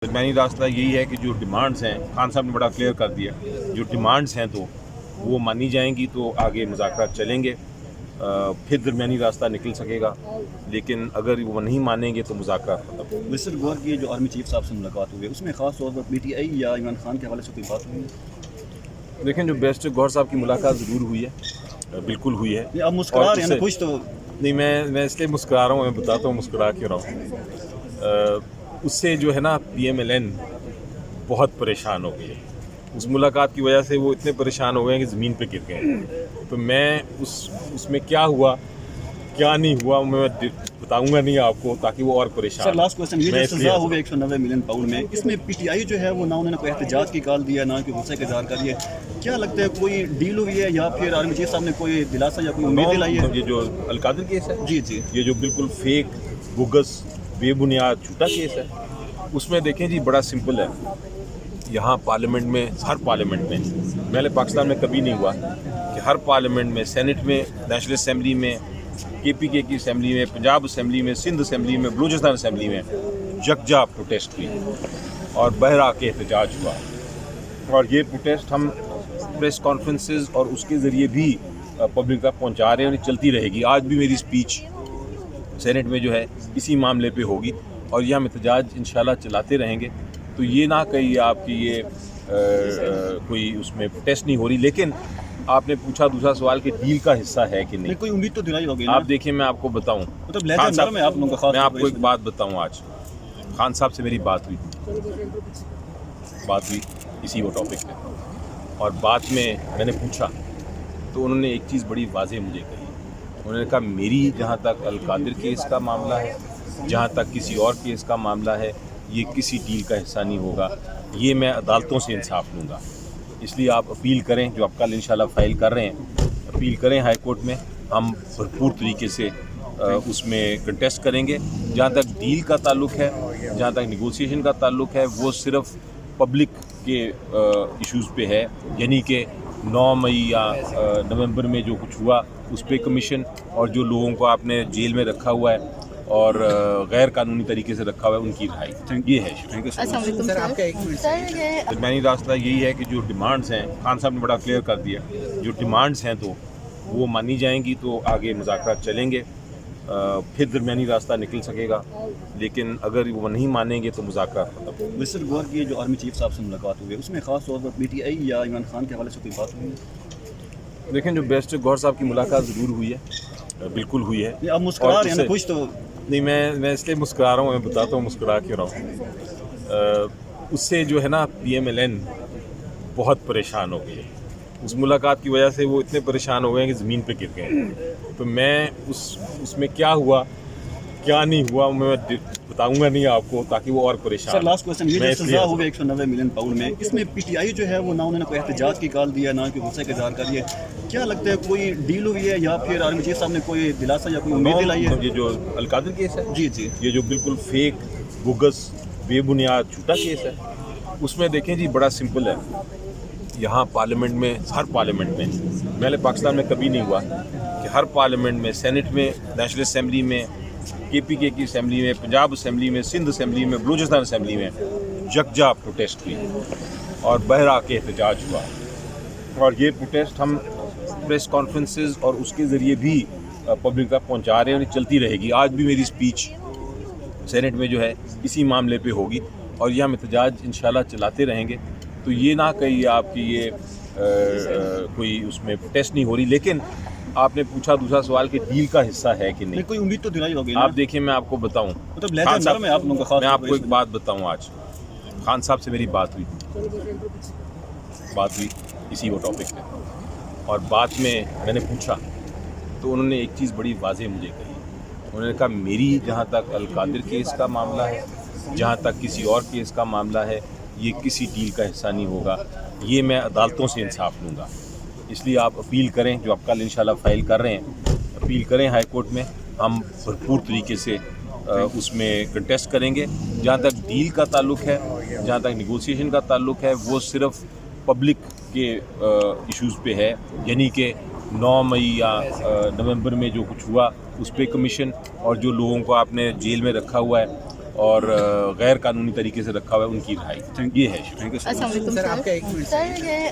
درمیانی راستہ یہی ہے کہ جو ڈیمانڈز ہیں خان صاحب نے بڑا کلیئر کر دیا، جو ڈیمانڈز ہیں تو وہ مانی جائیں گی تو آگے مذاکرات چلیں گے، پھر درمیانی راستہ نکل سکے گا، لیکن اگر وہ نہیں مانیں گے تو مذاکرات ختم۔ مسٹر گور کی جو آرمی چیف صاحب سے ملاقات ہوئی ہے اس میں خاص طور پر پی ٹی آئی یا عمران خان کے حوالے سے کوئی بات ہوئی ہے؟ لیکن جو بیرسٹر گور صاحب کی ملاقات ضرور ہوئی ہے، بالکل ہوئی ہے۔ آپ مسکرا رہے ہیں نا، کچھ تو نہیں، میں اس لیے مسکرا رہا ہوں، میں بتاتا ہوں مسکرا کیوں رہا ہوں۔ اس سے جو ہے نا پی ایم ایل این بہت پریشان ہو گئی ہے، اس ملاقات کی وجہ سے وہ اتنے پریشان ہو گئے ہیں کہ زمین پہ گر گئے ہیں۔ تو میں اس میں کیا ہوا کیا نہیں ہوا میں بتاؤں گا نہیں آپ کو، تاکہ وہ اور پریشان۔ سر لاسٹ کوسچن، یہ جو سزا ہو گئی 190 ملین پاؤنڈ میں، اس میں پی ٹی آئی جو ہے وہ نہ انہوں نے کوئی احتجاج کی کال دیا، نہ کوئی غصے کا اظہار کر دیا، کیا لگتا ہے کوئی ڈیل ہوئی ہے یا پھر آرمی چیف صاحب نے کوئی دلاسا یا کوئی امید دلائی ہے؟ یہ جو القادر کیس ہے، جی یہ جو بالکل فیک بوگس بے بنیاد جھوٹا کیس ہے، اس میں دیکھیں جی بڑا سمپل ہے۔ یہاں پارلیمنٹ میں، ہر پارلیمنٹ میں، پہلے پاکستان میں کبھی نہیں ہوا کہ ہر پارلیمنٹ میں، سینٹ میں، نیشنل اسمبلی میں، کے پی کے کی اسمبلی میں، پنجاب اسمبلی میں، سندھ اسمبلی میں، بلوچستان اسمبلی میں یکجا پروٹیسٹ ہوئی اور بہرا کے احتجاج ہوا، اور یہ پروٹیسٹ ہم پریس کانفرنسز اور اس کے ذریعے بھی پبلک تک پہنچا رہے ہیں، اور یہ چلتی رہے گی۔ آج بھی میری اسپیچ سینٹ میں جو ہے اسی معاملے پہ ہوگی، اور یہ ہم احتجاج انشاءاللہ چلاتے رہیں گے۔ تو یہ نہ کہیے آپ کہ یہ کوئی اس میں پروٹیسٹ نہیں ہو رہی، لیکن آپ نے پوچھا دوسرا سوال کہ ڈیل کا حصہ ہے کہ نہیں۔ کوئی امید تو دلائی ہوگی؟ آپ دیکھیں، میں آپ کو بتاؤں، مطلب لہجہ نرم ہے آپ لوگوں کا خاص؟ میں آپ کو ایک بات بتاؤں، آج خان صاحب سے میری بات ہوئی اسی وہ ٹاپک پہ، اور بات میں نے پوچھا تو انہوں نے ایک چیز بڑی واضح مجھے کہی۔ انہوں نے کہا میری جہاں تک القادر کیس کا معاملہ ہے، جہاں تک کسی اور کیس کا معاملہ ہے، یہ کسی ڈیل کا حصہ نہیں ہوگا، یہ میں عدالتوں سے انصاف لوں گا۔ اس لیے آپ اپیل کریں، جو آپ کل انشاءاللہ فائل کر رہے ہیں، اپیل کریں ہائی کورٹ میں، ہم بھرپور طریقے سے اس میں کنٹیسٹ کریں گے۔ جہاں تک ڈیل کا تعلق ہے، جہاں تک نیگوسیشن کا تعلق ہے، وہ صرف پبلک کے ایشوز پہ ہے، یعنی کہ 9 مئی یا نومبر میں جو کچھ ہوا اس پہ کمیشن، اور جو لوگوں کو آپ نے جیل میں رکھا ہوا ہے اور غیر قانونی طریقے سے رکھا ہوا ہے، ان کی رہائی، یہ ہے۔ السلام علیکم سر، درمیانی راستہ یہی ہے کہ جو ڈیمانڈز ہیں خان صاحب نے بڑا کلیئر کر دیا، جو ڈیمانڈز ہیں تو وہ مانی جائیں گی تو آگے مذاکرات چلیں گے، پھر درمیانی راستہ نکل سکے گا، لیکن اگر وہ نہیں مانیں گے تو مذاکرات ختم۔ مسٹر گور کی جو آرمی چیف صاحب سے ملاقات ہوئی ہے اس میں خاص طور پر پی ٹی آئی یا عمران خان کے حوالے سے کوئی بات ہوئی ہے؟ لیکن جو بیرسٹر گور صاحب کی ملاقات ضرور ہوئی ہے، بالکل ہوئی ہے۔ آپ مسکرا رہے ہیں نا، کچھ تو نہیں، میں اس لیے مسکرا رہا ہوں، میں بتاتا ہوں مسکرا کیوں رہا ہوں۔ اس سے جو ہے نا پی ایم ایل این بہت پریشان ہو گئی ہے، اس ملاقات کی وجہ سے وہ اتنے پریشان ہو گئے ہیں کہ زمین پہ گر گئے ہیں۔ تو میں اس میں کیا ہوا کیا نہیں ہوا میں بتاؤں گا نہیں آپ کو، تاکہ وہ اور پریشان۔ سر لاسٹ کوسچن، یہ جو سزا ہو گئی 190 ملین پاؤنڈ میں، اس میں پی ٹی آئی جو ہے وہ نہ انہوں نے کوئی احتجاج کی کال دیا، نہ کوئی غصے کا اظہار کر دیا، کیا لگتا ہے کوئی ڈیل ہوئی ہے یا پھر آرمی چیف صاحب نے کوئی دلاسا یا کوئی امید دلائی ہے؟ یہ جو القادر کیس ہے، جی یہ جو بالکل فیک بوگس بے بنیاد جھوٹا کیس ہے، اس میں دیکھیں جی بڑا سمپل ہے۔ یہاں پارلیمنٹ میں، ہر پارلیمنٹ میں، پہلے پاکستان میں کبھی نہیں ہوا کہ ہر پارلیمنٹ میں، سینٹ میں، نیشنل اسمبلی میں، کے پی کے کی اسمبلی میں، پنجاب اسمبلی میں، سندھ اسمبلی میں، بلوچستان اسمبلی میں یکجا پروٹیسٹ ہوئی اور بہرا کے احتجاج ہوا، اور یہ پروٹیسٹ ہم پریس کانفرنسز اور اس کے ذریعے بھی پبلک تک پہنچا رہے ہیں، اور یہ چلتی رہے گی۔ آج بھی میری اسپیچ سینٹ میں جو ہے اسی معاملے پہ ہوگی، اور یہ ہم احتجاج انشاءاللہ چلاتے رہیں گے۔ تو یہ نہ کہیے آپ کہ یہ کوئی اس میں پروٹیسٹ نہیں ہو رہی، لیکن آپ نے پوچھا دوسرا سوال کہ ڈیل کا حصہ ہے کہ نہیں۔ کوئی امید تو دلائی ہوگی؟ آپ دیکھیں، میں آپ کو بتاؤں، مطلب لہجہ نرم ہے آپ لوگوں کا خاص؟ میں آپ کو ایک بات بتاؤں، آج خان صاحب سے میری بات ہوئی اسی وہ ٹاپک پہ، اور بات میں نے پوچھا تو انہوں نے ایک چیز بڑی واضح مجھے کہی۔ انہوں نے کہا میری جہاں تک القادر کیس کا معاملہ ہے، جہاں تک کسی اور کیس کا معاملہ ہے، یہ کسی ڈیل کا حصہ نہیں ہوگا، یہ میں عدالتوں سے انصاف لوں گا۔ اس لیے آپ اپیل کریں، جو آپ کل انشاءاللہ فائل کر رہے ہیں، اپیل کریں ہائی کورٹ میں، ہم بھرپور طریقے سے اس میں کنٹیسٹ کریں گے۔ جہاں تک ڈیل کا تعلق ہے، جہاں تک نیگوسیشن کا تعلق ہے، وہ صرف پبلک کے ایشوز پہ ہے، یعنی کہ 9 مئی یا نومبر میں جو کچھ ہوا اس پہ کمیشن، اور جو لوگوں کو آپ نے جیل میں رکھا ہوا ہے اور غیر قانونی طریقے سے رکھا ہوا ہے ان کی رہائی. یہ ہے ایشو. تھینک یو سو مچ. السلام علیکم سر آپ کا ایک منٹ سر یہ